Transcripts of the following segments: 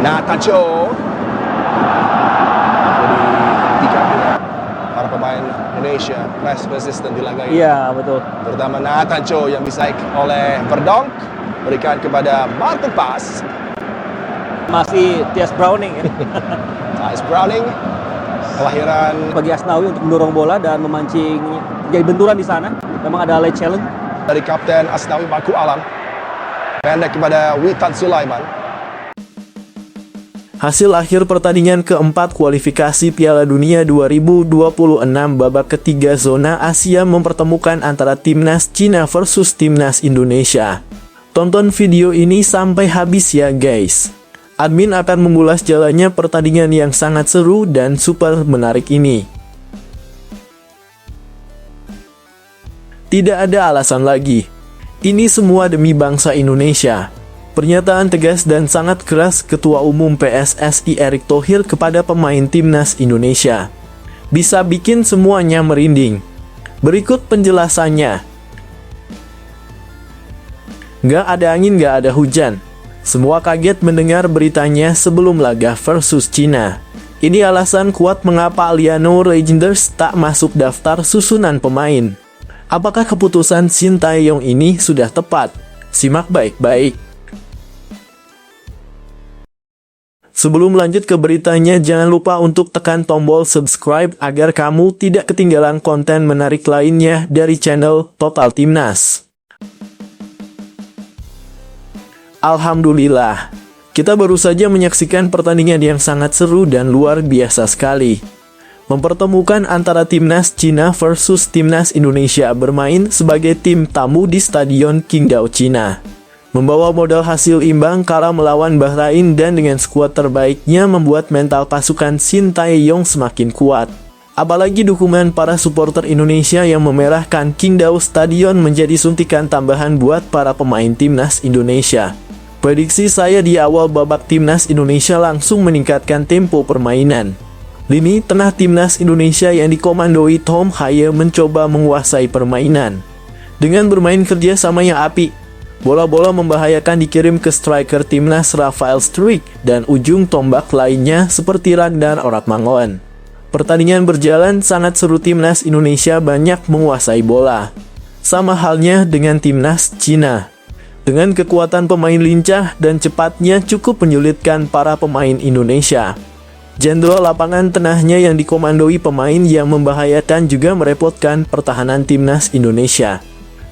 Natancho. Jadi dihentikan juga para pemain Indonesia press resistant di laga ini. Iya, betul. Terutama Natancho yang bisa oleh Verdonk, berikan kepada Martin Pass. Masih Tias Browning ya. Tias Browning, kelahiran Bagi Asnawi untuk mendorong bola dan memancing jadi benturan di sana. Memang ada late challenge. dari Kapten Asnawi Baku Alam. Pendek kepada Witan Sulaiman. Hasil akhir pertandingan keempat kualifikasi Piala Dunia 2026 babak ketiga zona Asia mempertemukan antara Timnas Cina versus Timnas Indonesia. Tonton video ini sampai habis ya guys. Admin akan mengulas jalannya pertandingan yang sangat seru dan super menarik ini. Tidak ada alasan lagi. Ini semua demi bangsa Indonesia. Pernyataan tegas dan sangat keras Ketua Umum PSSI Erick Thohir kepada pemain Timnas Indonesia. Bisa bikin semuanya merinding. Berikut penjelasannya. Nggak ada angin, nggak ada hujan. Semua kaget mendengar beritanya sebelum laga versus Cina. Ini alasan kuat mengapa Liano Regenders tak masuk daftar susunan pemain. Apakah keputusan Shin Tae-yong ini sudah tepat? Simak baik-baik. Sebelum lanjut ke beritanya, jangan lupa untuk tekan tombol subscribe agar kamu tidak ketinggalan konten menarik lainnya dari channel Total Timnas. Alhamdulillah, kita baru saja menyaksikan pertandingan yang sangat seru dan luar biasa sekali. Mempertemukan antara Timnas Cina versus Timnas Indonesia bermain sebagai tim tamu di Stadion Qingdao, Cina. Membawa modal hasil imbang kalah melawan Bahrain dan dengan skuad terbaiknya membuat mental pasukan Shin Tae-yong semakin kuat. Apalagi dukungan para supporter Indonesia yang memerahkan Qingdao Stadion menjadi suntikan tambahan buat para pemain Timnas Indonesia. Prediksi saya di awal babak Timnas Indonesia langsung meningkatkan tempo permainan. Lini tengah Timnas Indonesia yang dikomandoi Tom Hye mencoba menguasai permainan. Dengan bermain kerjasama yang apik, bola-bola membahayakan dikirim ke striker Timnas Rafael Struijk dan ujung tombak lainnya seperti Ragnar Oratmangoen. Pertandingan berjalan sangat seru, Timnas Indonesia banyak menguasai bola. Sama halnya dengan Timnas Cina. Dengan kekuatan pemain lincah dan cepatnya cukup menyulitkan para pemain Indonesia. Jenderal lapangan tengahnya yang dikomandoi pemain yang membahayakan juga merepotkan pertahanan Timnas Indonesia.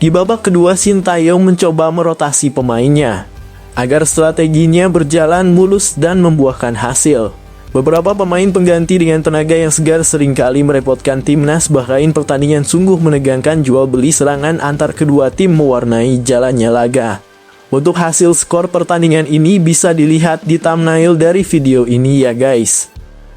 Di babak kedua, Shin Tae-yong mencoba merotasi pemainnya agar strateginya berjalan mulus dan membuahkan hasil. Beberapa pemain pengganti dengan tenaga yang segar seringkali merepotkan Timnas Bahrain. Pertandingan sungguh menegangkan, jual beli serangan antar kedua tim mewarnai jalannya laga. Untuk hasil skor pertandingan ini bisa dilihat di thumbnail dari video ini ya guys.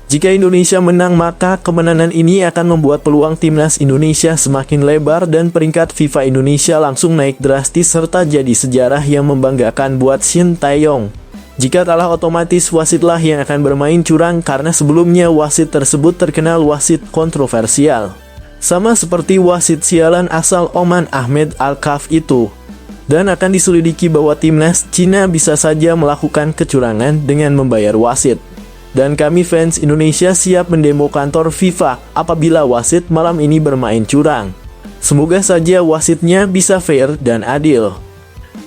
Jika Indonesia menang, maka kemenangan ini akan membuat peluang Timnas Indonesia semakin lebar dan peringkat FIFA Indonesia langsung naik drastis serta jadi sejarah yang membanggakan buat Shin Tae-yong. Jika kalah, otomatis wasitlah yang akan bermain curang karena sebelumnya wasit tersebut terkenal wasit kontroversial. Sama seperti wasit sialan asal Oman Ahmed Al-Kaf itu. Dan akan diselidiki bahwa Timnas Cina bisa saja melakukan kecurangan dengan membayar wasit. Dan kami fans Indonesia siap mendemo kantor FIFA apabila wasit malam ini bermain curang. Semoga saja wasitnya bisa fair dan adil,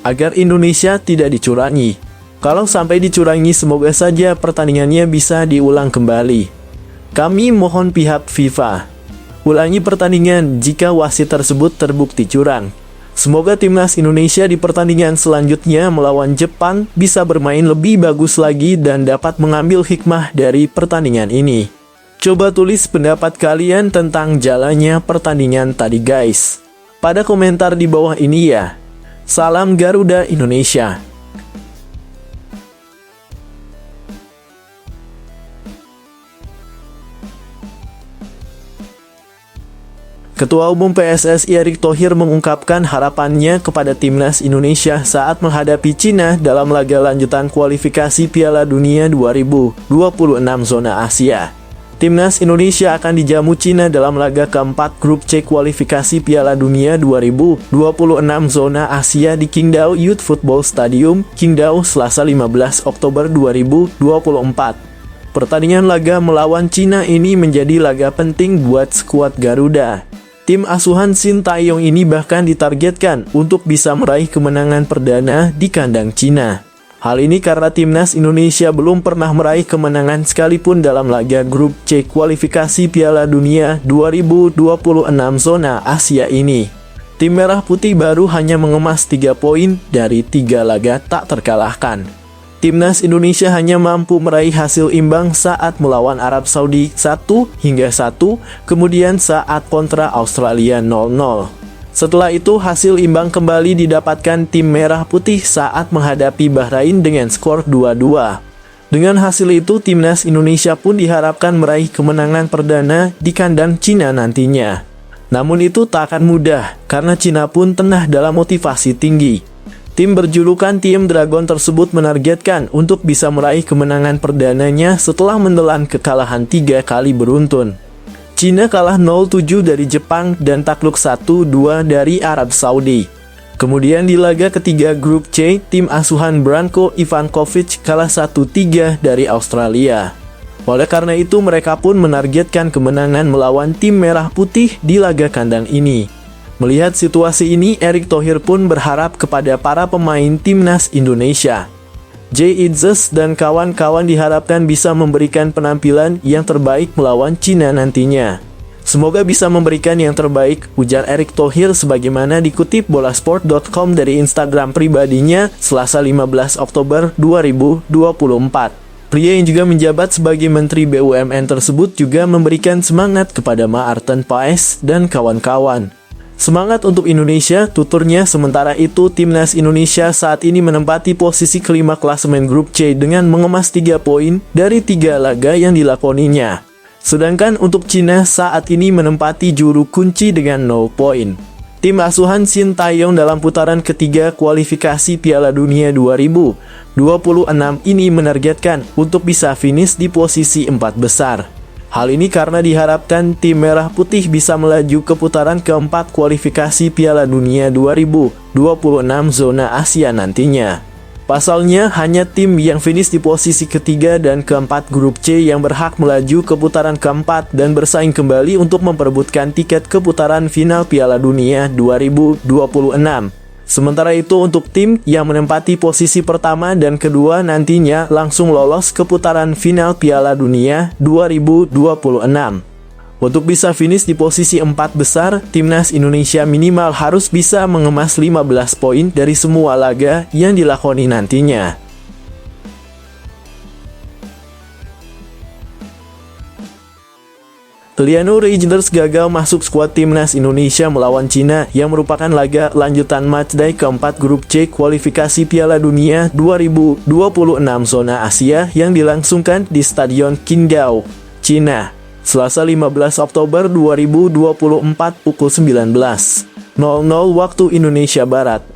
agar Indonesia tidak dicurangi. Kalau sampai dicurangi, semoga saja pertandingannya bisa diulang kembali. Kami mohon pihak FIFA, ulangi pertandingan jika wasit tersebut terbukti curang. Semoga Timnas Indonesia di pertandingan selanjutnya melawan Jepang bisa bermain lebih bagus lagi dan dapat mengambil hikmah dari pertandingan ini. Coba tulis pendapat kalian tentang jalannya pertandingan tadi guys, pada komentar di bawah ini ya. Salam Garuda Indonesia. Ketua Umum PSSI Erick Thohir mengungkapkan harapannya kepada Timnas Indonesia saat menghadapi Cina dalam laga lanjutan kualifikasi Piala Dunia 2026 zona Asia. Timnas Indonesia akan dijamu Cina dalam laga keempat grup C kualifikasi Piala Dunia 2026 zona Asia di Qingdao Youth Football Stadium, Qingdao, Selasa 15 Oktober 2024. Pertandingan laga melawan Cina ini menjadi laga penting buat skuad Garuda. Tim asuhan Shin Tae-yong ini bahkan ditargetkan untuk bisa meraih kemenangan perdana di kandang Cina. Hal ini karena Timnas Indonesia belum pernah meraih kemenangan sekalipun dalam laga grup C kualifikasi Piala Dunia 2026 zona Asia ini. Tim Merah Putih baru hanya mengemas 3 poin dari 3 laga tak terkalahkan. Timnas Indonesia hanya mampu meraih hasil imbang saat melawan Arab Saudi 1-1, kemudian saat kontra Australia 0-0. Setelah itu hasil imbang kembali didapatkan tim Merah Putih saat menghadapi Bahrain dengan skor 2-2. Dengan hasil itu Timnas Indonesia pun diharapkan meraih kemenangan perdana di kandang Cina nantinya. Namun itu tak akan mudah karena Cina pun tengah dalam motivasi tinggi. Tim berjulukan Team Dragon tersebut menargetkan untuk bisa meraih kemenangan perdananya setelah menelan kekalahan 3 kali beruntun. Cina kalah 0-7 dari Jepang dan takluk 1-2 dari Arab Saudi. Kemudian di laga ketiga grup C, tim asuhan Branko Ivankovic kalah 1-3 dari Australia. Oleh karena itu mereka pun menargetkan kemenangan melawan tim Merah Putih di laga kandang ini. Melihat situasi ini, Erick Thohir pun berharap kepada para pemain Timnas Indonesia. Jay Itzes dan kawan-kawan diharapkan bisa memberikan penampilan yang terbaik melawan Cina nantinya. Semoga bisa memberikan yang terbaik, ujar Erick Thohir sebagaimana dikutip bolasport.com dari Instagram pribadinya Selasa 15 Oktober 2024. Pria yang juga menjabat sebagai Menteri BUMN tersebut juga memberikan semangat kepada Maarten Paes dan kawan-kawan. Semangat untuk Indonesia, tuturnya. Sementara itu, Timnas Indonesia saat ini menempati posisi kelima klasemen grup C dengan mengemas 3 poin dari 3 laga yang dilakoninya. Sedangkan untuk Cina saat ini menempati juru kunci dengan 0 poin. Tim asuhan Shin Tae-yong dalam putaran ketiga kualifikasi Piala Dunia 2026 ini menargetkan untuk bisa finish di posisi 4 besar. Hal ini karena diharapkan tim Merah Putih bisa melaju ke putaran keempat kualifikasi Piala Dunia 2026 zona Asia nantinya. Pasalnya, hanya tim yang finish di posisi ketiga dan keempat grup C yang berhak melaju ke putaran keempat dan bersaing kembali untuk memperebutkan tiket ke putaran final Piala Dunia 2026. Sementara itu untuk tim yang menempati posisi pertama dan kedua nantinya langsung lolos ke putaran final Piala Dunia 2026. Untuk bisa finish di posisi 4 besar, Timnas Indonesia minimal harus bisa mengemas 15 poin dari semua laga yang dilakoni nantinya. Liano Rangers gagal masuk skuad Timnas Indonesia melawan Cina yang merupakan laga lanjutan matchday keempat grup C kualifikasi Piala Dunia 2026 zona Asia yang dilangsungkan di Stadion Qingdao, Cina, Selasa 15 Oktober 2024 pukul 19.00 waktu Indonesia Barat.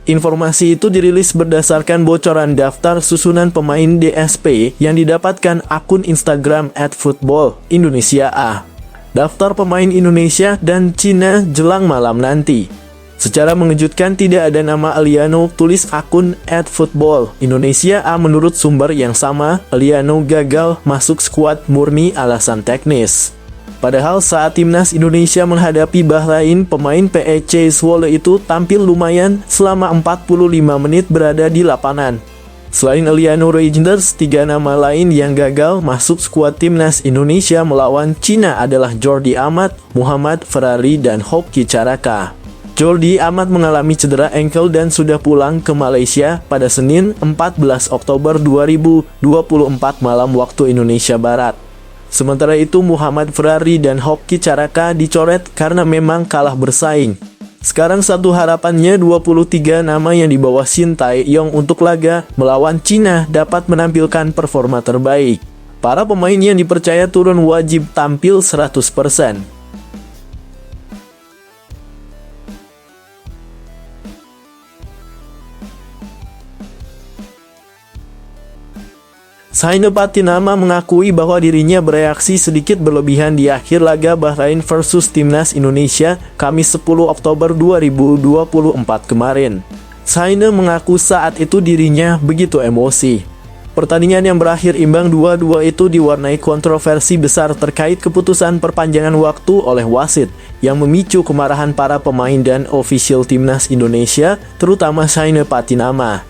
Informasi itu dirilis berdasarkan bocoran daftar susunan pemain DSP yang didapatkan akun Instagram @football_Indonesia. Daftar pemain Indonesia dan Cina jelang malam nanti. Secara mengejutkan tidak ada nama Liano, tulis akun @football_Indonesia. Menurut sumber yang sama, Liano gagal masuk skuad murni alasan teknis. Padahal saat Timnas Indonesia menghadapi Bahrain, pemain PEC Zwolle itu tampil lumayan selama 45 menit berada di lapangan. Selain Liano Rangers, 3 nama lain yang gagal masuk skuad Timnas Indonesia melawan Cina adalah Jordi Amat, Muhammad Ferrari, dan Hoki Caraka. Jordi Amat mengalami cedera ankle dan sudah pulang ke Malaysia pada Senin 14 Oktober 2024 malam waktu Indonesia Barat. Sementara itu Muhammad Ferrari dan Hoki Caraka dicoret karena memang kalah bersaing. Sekarang satu harapannya 23 nama yang dibawa Shin Tae-yong untuk laga melawan Cina dapat menampilkan performa terbaik. Para pemain yang dipercaya turun wajib tampil 100%. Saina Patinama mengakui bahwa dirinya bereaksi sedikit berlebihan di akhir laga Bahrain versus Timnas Indonesia Kamis 10 Oktober 2024 kemarin. Saina mengaku saat itu dirinya begitu emosi. Pertandingan yang berakhir imbang 2-2 itu diwarnai kontroversi besar terkait keputusan perpanjangan waktu oleh wasit yang memicu kemarahan para pemain dan ofisial Timnas Indonesia, terutama Saina Patinama.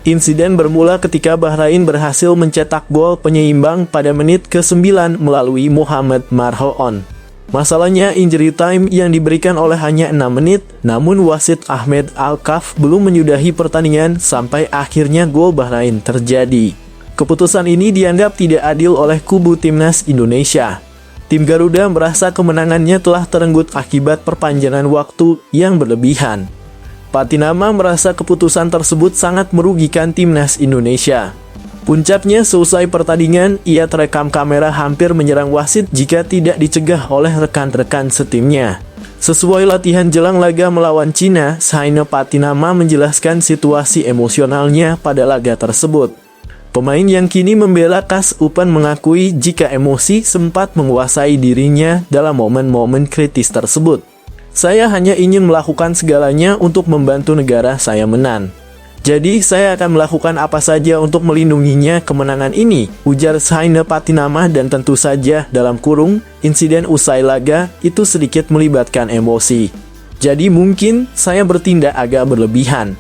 Insiden bermula ketika Bahrain berhasil mencetak gol penyeimbang pada menit ke-9 melalui Muhammad Marhoon. Masalahnya injury time yang diberikan oleh hanya 6 menit, namun wasit Ahmed Al-Kaf belum menyudahi pertandingan sampai akhirnya gol Bahrain terjadi. Keputusan ini dianggap tidak adil oleh kubu Timnas Indonesia. Tim Garuda merasa kemenangannya telah terenggut akibat perpanjangan waktu yang berlebihan. Patinama merasa keputusan tersebut sangat merugikan Timnas Indonesia. Puncaknya, seusai pertandingan, ia terekam kamera hampir menyerang wasit jika tidak dicegah oleh rekan-rekan setimnya. Sesuai latihan jelang laga melawan Cina, Saina Patinama menjelaskan situasi emosionalnya pada laga tersebut. Pemain yang kini membela KAS UPAN mengakui jika emosi sempat menguasai dirinya dalam momen-momen kritis tersebut. Saya hanya ingin melakukan segalanya untuk membantu negara saya menang. Jadi saya akan melakukan apa saja untuk melindunginya kemenangan ini, ujar Saina Patinama, dan tentu saja dalam kurung, insiden usai laga itu sedikit melibatkan emosi. Jadi mungkin saya bertindak agak berlebihan.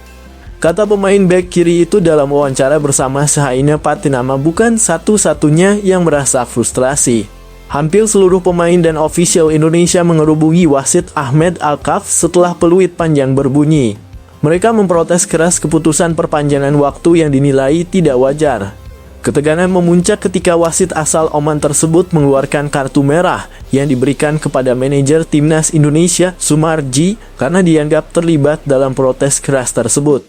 Kata pemain bek kiri itu dalam wawancara bersama Saina Patinama bukan satu-satunya yang merasa frustrasi. Hampir seluruh pemain dan ofisial Indonesia mengerubungi wasit Ahmed Al-Kaf setelah peluit panjang berbunyi. Mereka memprotes keras keputusan perpanjangan waktu yang dinilai tidak wajar. Ketegangan memuncak ketika wasit asal Oman tersebut mengeluarkan kartu merah yang diberikan kepada manajer Timnas Indonesia Sumarji karena dianggap terlibat dalam protes keras tersebut.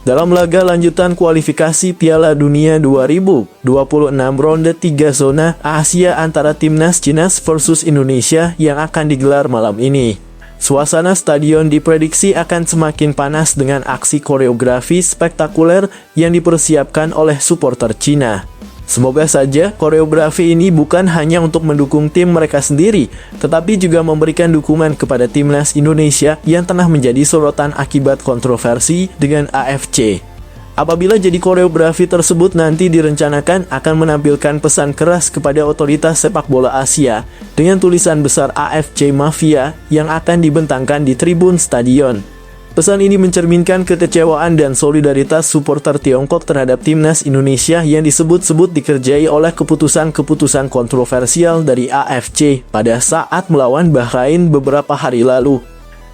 Dalam laga lanjutan kualifikasi Piala Dunia 2026 ronde 3 zona Asia antara Timnas Cina versus Indonesia yang akan digelar malam ini, suasana stadion diprediksi akan semakin panas dengan aksi koreografi spektakuler yang dipersiapkan oleh supporter Cina. Semoga saja koreografi ini bukan hanya untuk mendukung tim mereka sendiri, tetapi juga memberikan dukungan kepada Timnas Indonesia yang tengah menjadi sorotan akibat kontroversi dengan AFC. Apabila jadi koreografi tersebut nanti direncanakan akan menampilkan pesan keras kepada otoritas sepak bola Asia dengan tulisan besar AFC Mafia yang akan dibentangkan di tribun stadion. Pesan ini mencerminkan kekecewaan dan solidaritas supporter Tiongkok terhadap Timnas Indonesia yang disebut-sebut dikerjai oleh keputusan-keputusan kontroversial dari AFC pada saat melawan Bahrain beberapa hari lalu.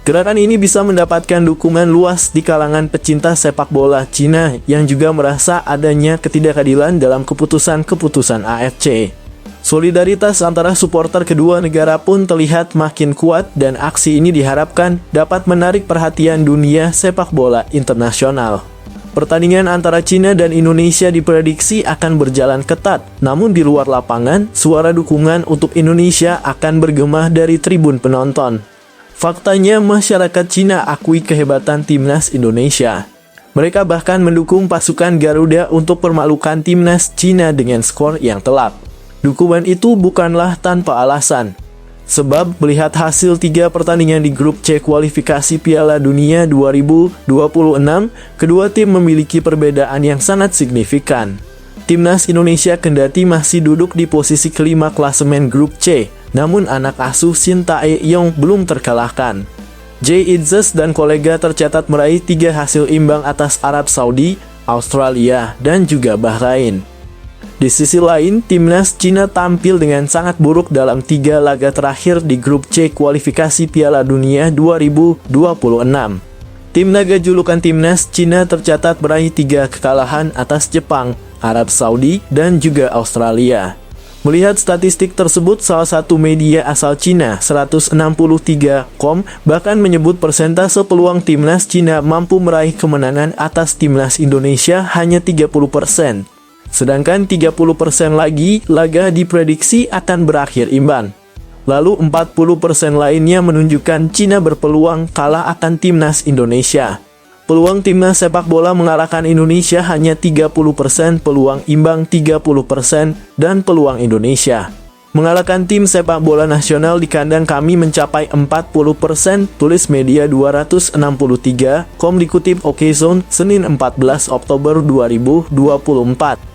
Gerakan ini bisa mendapatkan dukungan luas di kalangan pecinta sepak bola Cina yang juga merasa adanya ketidakadilan dalam keputusan-keputusan AFC. Solidaritas antara supporter kedua negara pun terlihat makin kuat dan aksi ini diharapkan dapat menarik perhatian dunia sepak bola internasional. Pertandingan antara Cina dan Indonesia diprediksi akan berjalan ketat, namun di luar lapangan, suara dukungan untuk Indonesia akan bergema dari tribun penonton. Faktanya, masyarakat Cina akui kehebatan Timnas Indonesia. Mereka bahkan mendukung pasukan Garuda untuk permalukan Timnas Cina dengan skor yang telak. Dukungan itu bukanlah tanpa alasan. Sebab melihat hasil 3 pertandingan di grup C kualifikasi Piala Dunia 2026, kedua tim memiliki perbedaan yang sangat signifikan. Timnas Indonesia kendati masih duduk di posisi kelima klasemen grup C, namun anak asuh Shin Tae-yong belum terkalahkan. Jay Itzes dan kolega tercatat meraih 3 hasil imbang atas Arab Saudi, Australia, dan juga Bahrain. Di sisi lain, Timnas Cina tampil dengan sangat buruk dalam 3 laga terakhir di grup C kualifikasi Piala Dunia 2026. Tim naga julukan Timnas Cina tercatat meraih 3 kekalahan atas Jepang, Arab Saudi, dan juga Australia. Melihat statistik tersebut, salah satu media asal Cina, 163.com, bahkan menyebut persentase peluang Timnas Cina mampu meraih kemenangan atas Timnas Indonesia hanya 30%. Sedangkan 30% lagi laga diprediksi akan berakhir imbang. Lalu 40% lainnya menunjukkan Cina berpeluang kalah akan timnas Indonesia. Peluang timnas sepak bola mengalahkan Indonesia hanya 30%, peluang imbang 30%, dan peluang Indonesia mengalahkan tim sepak bola nasional di kandang kami mencapai 40%, tulis Media 263, dikutip Okezone, Senin 14 Oktober 2024.